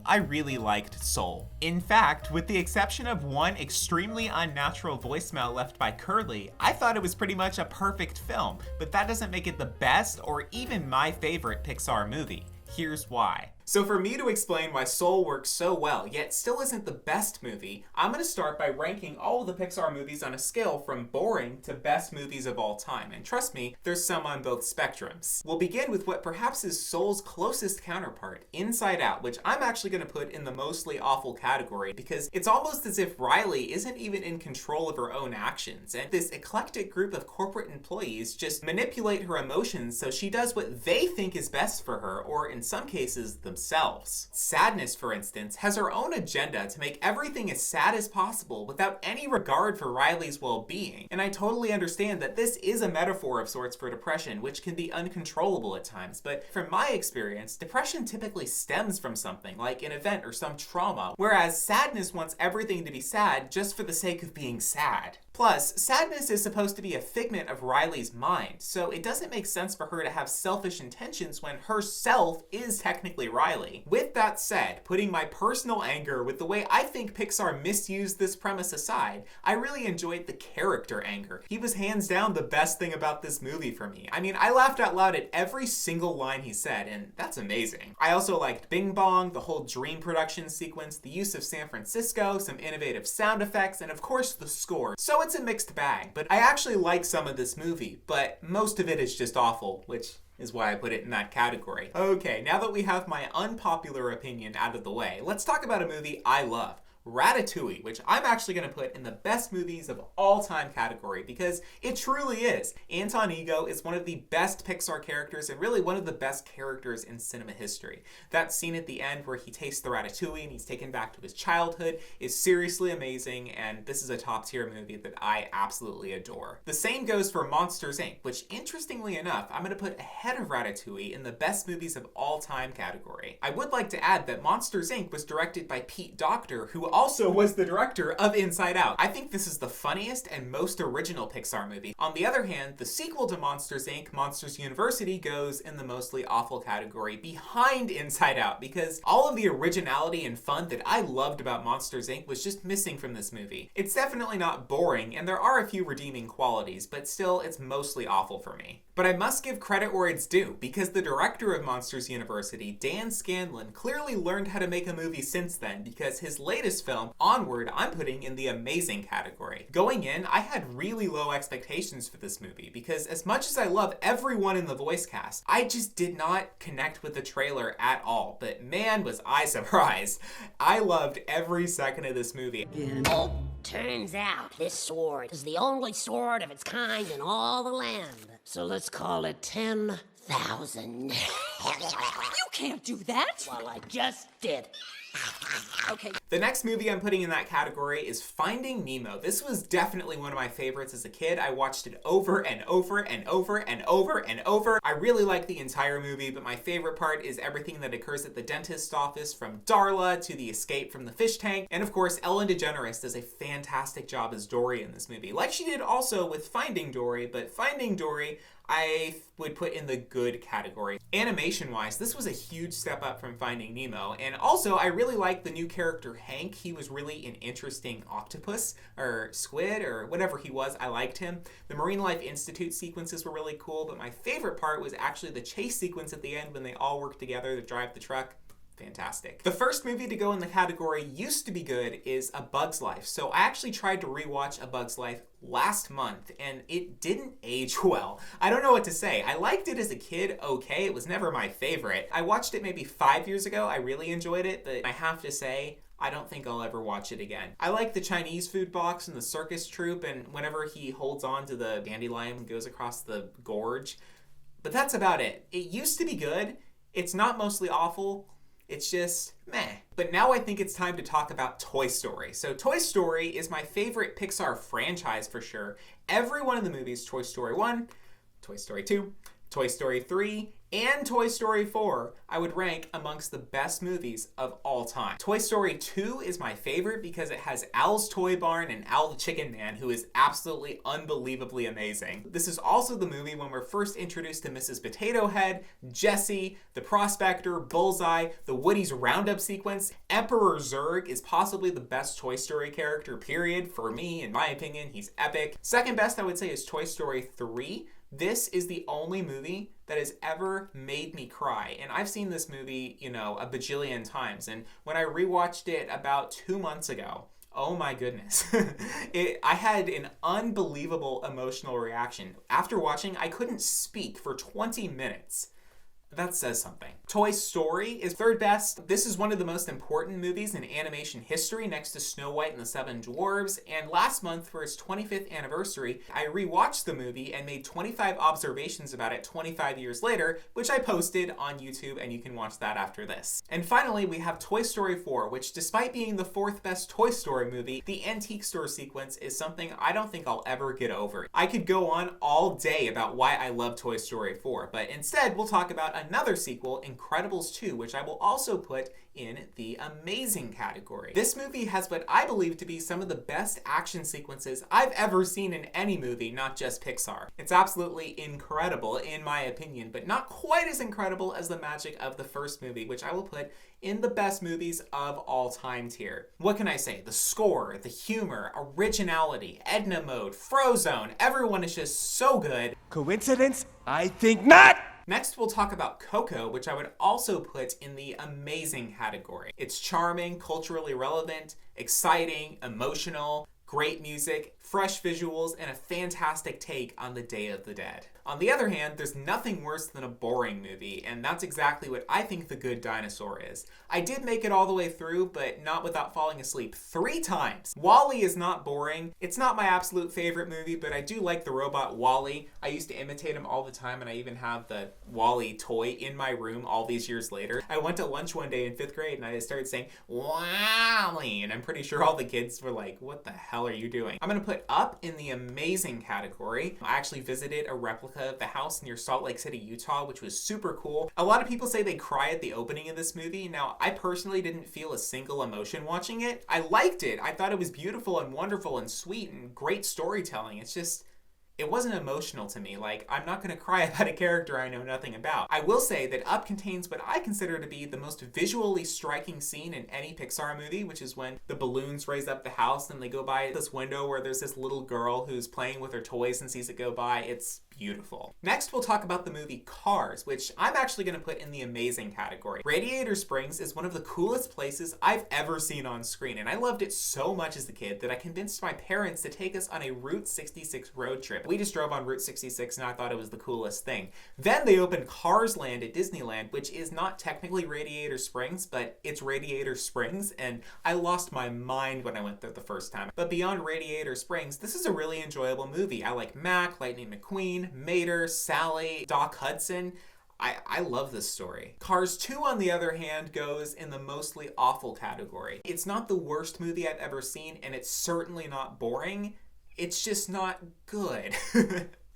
I really liked Soul. In fact, with the exception of one extremely unnatural voicemail left by Curly, I thought it was pretty much a perfect film, but that doesn't make it the best or even my favorite Pixar movie. Here's why. So for me to explain why Soul works so well, yet still isn't the best movie, I'm going to start by ranking all of the Pixar movies on a scale from boring to best movies of all time. And trust me, there's some on both spectrums. We'll begin with what perhaps is Soul's closest counterpart, Inside Out, which I'm actually going to put in the mostly awful category because it's almost as if Riley isn't even in control of her own actions. And this eclectic group of corporate employees just manipulate her emotions so she does what they think is best for her, or in some cases, themselves. Sadness, for instance, has her own agenda to make everything as sad as possible without any regard for Riley's well-being. And I totally understand that this is a metaphor of sorts for depression, which can be uncontrollable at times, but from my experience, depression typically stems from something, like an event or some trauma, whereas sadness wants everything to be sad just for the sake of being sad. Plus, sadness is supposed to be a figment of Riley's mind, so it doesn't make sense for her to have selfish intentions when herself is technically Riley. With that said, putting my personal anger with the way I think Pixar misused this premise aside, I really enjoyed the character anger. He was hands down the best thing about this movie for me. I mean, I laughed out loud at every single line he said, and that's amazing. I also liked Bing Bong, the whole dream production sequence, the use of San Francisco, some innovative sound effects, and of course the score. So it's a mixed bag, but I actually like some of this movie, but most of it is just awful, which is why I put it in that category. Okay, now that we have my unpopular opinion out of the way, let's talk about a movie I love. Ratatouille, which I'm actually going to put in the best movies of all time category because it truly is. Anton Ego is one of the best Pixar characters and really one of the best characters in cinema history. That scene at the end where he tastes the ratatouille and he's taken back to his childhood is seriously amazing, and this is a top tier movie that I absolutely adore. The same goes for Monsters, Inc., which interestingly enough, I'm going to put ahead of Ratatouille in the best movies of all time category. I would like to add that Monsters, Inc. was directed by Pete Docter, who also was the director of Inside Out. I think this is the funniest and most original Pixar movie. On the other hand, the sequel to Monsters, Inc., Monsters University, goes in the mostly awful category behind Inside Out because all of the originality and fun that I loved about Monsters, Inc. was just missing from this movie. It's definitely not boring, and there are a few redeeming qualities, but still, it's mostly awful for me. But I must give credit where it's due, because the director of Monsters University, Dan Scanlon, clearly learned how to make a movie since then, because his latest film, Onward, I'm putting in the amazing category. Going in, I had really low expectations for this movie, because as much as I love everyone in the voice cast, I just did not connect with the trailer at all, but man was I surprised. I loved every second of this movie. Oh, turns out this sword is the only sword of its kind in all the land. So let's call it 10,000. You can't do that. Well, I just did. Okay. The next movie I'm putting in that category is Finding Nemo. This was definitely one of my favorites as a kid. I watched it over and over and over and over and over. I really like the entire movie, but my favorite part is everything that occurs at the dentist's office, from Darla to the escape from the fish tank. And of course, Ellen DeGeneres does a fantastic job as Dory in this movie, like she did also with Finding Dory, but Finding Dory I would put in the good category. Animation-wise, this was a huge step up from Finding Nemo, and also I really liked the new character Hank. He was really an interesting octopus, or squid, or whatever he was. I liked him. The Marine Life Institute sequences were really cool, but my favorite part was actually the chase sequence at the end when they all worked together to drive the truck. Fantastic. The first movie to go in the category used to be good is A Bug's Life. So I actually tried to rewatch A Bug's Life last month and it didn't age well. I don't know what to say. I liked it as a kid, okay. It was never my favorite. I watched it maybe 5 years ago. I really enjoyed it, but I have to say, I don't think I'll ever watch it again. I like the Chinese food box and the circus troupe, and whenever he holds on to the dandelion and goes across the gorge. But that's about it. It used to be good. It's not mostly awful. It's just meh. But now I think it's time to talk about Toy Story. So Toy Story is my favorite Pixar franchise for sure. Every one of the movies, Toy Story 1, Toy Story 2, Toy Story 3, and Toy Story 4, I would rank amongst the best movies of all time. Toy Story 2 is my favorite because it has Al's Toy Barn and Al the Chicken Man, who is absolutely unbelievably amazing. This is also the movie when we're first introduced to Mrs. Potato Head, Jessie, the Prospector, Bullseye, the Woody's Roundup sequence. Emperor Zurg is possibly the best Toy Story character, period. For me, in my opinion, he's epic. Second best, I would say, is Toy Story 3. This is the only movie that has ever made me cry. And I've seen this movie, a bajillion times. And when I rewatched it about 2 months ago, oh my goodness. I had an unbelievable emotional reaction. After watching, I couldn't speak for 20 minutes. That says something. Toy Story is third best. This is one of the most important movies in animation history next to Snow White and the Seven Dwarfs. And last month, for its 25th anniversary, I rewatched the movie and made 25 observations about it 25 years later, which I posted on YouTube, and you can watch that after this. And finally, we have Toy Story 4, which despite being the fourth best Toy Story movie, the antique store sequence is something I don't think I'll ever get over. I could go on all day about why I love Toy Story 4, but instead we'll talk about another sequel, Incredibles 2, which I will also put in the amazing category. This movie has what I believe to be some of the best action sequences I've ever seen in any movie, not just Pixar. It's absolutely incredible in my opinion, but not quite as incredible as the magic of the first movie, which I will put in the best movies of all time tier. What can I say? The score, the humor, originality, Edna mode, Frozone, everyone is just so good. Coincidence? I think not! Next, we'll talk about Coco, which I would also put in the amazing category. It's charming, culturally relevant, exciting, emotional, great music, fresh visuals, and a fantastic take on the Day of the Dead. On the other hand, there's nothing worse than a boring movie, and that's exactly what I think The Good Dinosaur is. I did make it all the way through, but not without falling asleep 3 times. WALL-E is not boring. It's not my absolute favorite movie, but I do like the robot WALL-E. I used to imitate him all the time, and I even have the WALL-E toy in my room all these years later. I went to lunch one day in 5th grade, and I just started saying, WALL-E, and I'm pretty sure all the kids were like, what the hell are you doing? I'm gonna put Up in the amazing category. I actually visited a replica of the house near Salt Lake City, Utah, which was super cool. A lot of people say they cry at the opening of this movie. Now, I personally didn't feel a single emotion watching it. I liked it. I thought it was beautiful and wonderful and sweet and great storytelling. It's just, it wasn't emotional to me. Like, I'm not gonna cry about a character I know nothing about. I will say that Up contains what I consider to be the most visually striking scene in any Pixar movie, which is when the balloons raise up the house and they go by this window where there's this little girl who's playing with her toys and sees it go by. It's beautiful. Next, we'll talk about the movie Cars, which I'm actually going to put in the amazing category. Radiator Springs is one of the coolest places I've ever seen on screen, and I loved it so much as a kid that I convinced my parents to take us on a Route 66 road trip. We just drove on Route 66 and I thought it was the coolest thing. Then they opened Cars Land at Disneyland, which is not technically Radiator Springs, but it's Radiator Springs, and I lost my mind when I went there the first time. But beyond Radiator Springs, this is a really enjoyable movie. I like Mac, Lightning McQueen, Mater, Sally, Doc Hudson. I love this story. Cars 2, on the other hand, goes in the mostly awful category. It's not the worst movie I've ever seen, and it's certainly not boring. It's just not good.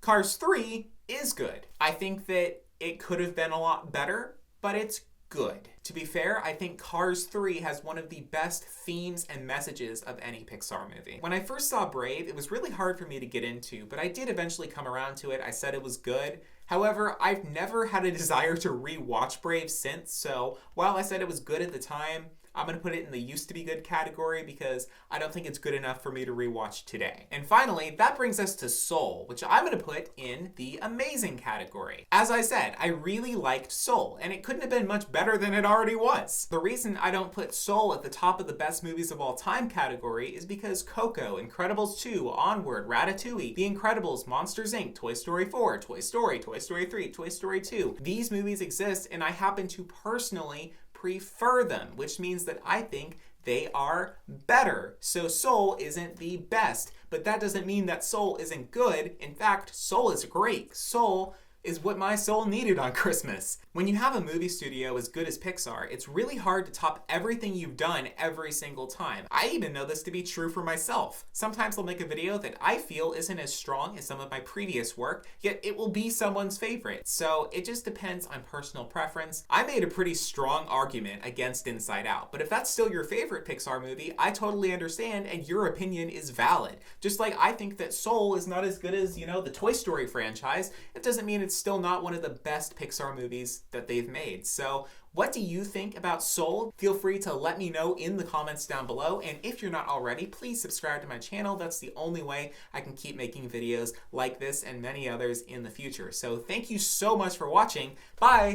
Cars 3 is good. I think that it could have been a lot better, but it's good. To be fair, I think Cars 3 has one of the best themes and messages of any Pixar movie. When I first saw Brave, it was really hard for me to get into, but I did eventually come around to it. I said it was good. However, I've never had a desire to re-watch Brave since, so while I said it was good at the time, I'm going to put it in the used to be good category because I don't think it's good enough for me to rewatch today. And finally, that brings us to Soul, which I'm going to put in the amazing category. As I said, I really liked Soul, and it couldn't have been much better than it already was. The reason I don't put Soul at the top of the best movies of all time category is because Coco, Incredibles 2, Onward, Ratatouille, The Incredibles, Monsters Inc., Toy Story 4, Toy Story 3, Toy Story 2. These movies exist, and I happen to personally prefer them, which means that I think they are better. So Soul isn't the best, but that doesn't mean that Soul isn't good. In fact, Soul is great. Soul is what my soul needed on Christmas. When you have a movie studio as good as Pixar, it's really hard to top everything you've done every single time. I even know this to be true for myself. Sometimes I'll make a video that I feel isn't as strong as some of my previous work, yet it will be someone's favorite. So it just depends on personal preference. I made a pretty strong argument against Inside Out, but if that's still your favorite Pixar movie, I totally understand and your opinion is valid. Just like I think that Soul is not as good as, the Toy Story franchise, it doesn't mean it's still not one of the best Pixar movies that they've made. So what do you think about Soul? Feel free to let me know in the comments down below, and if you're not already, please subscribe to my channel. That's the only way I can keep making videos like this and many others in the future. So thank you so much for watching. Bye!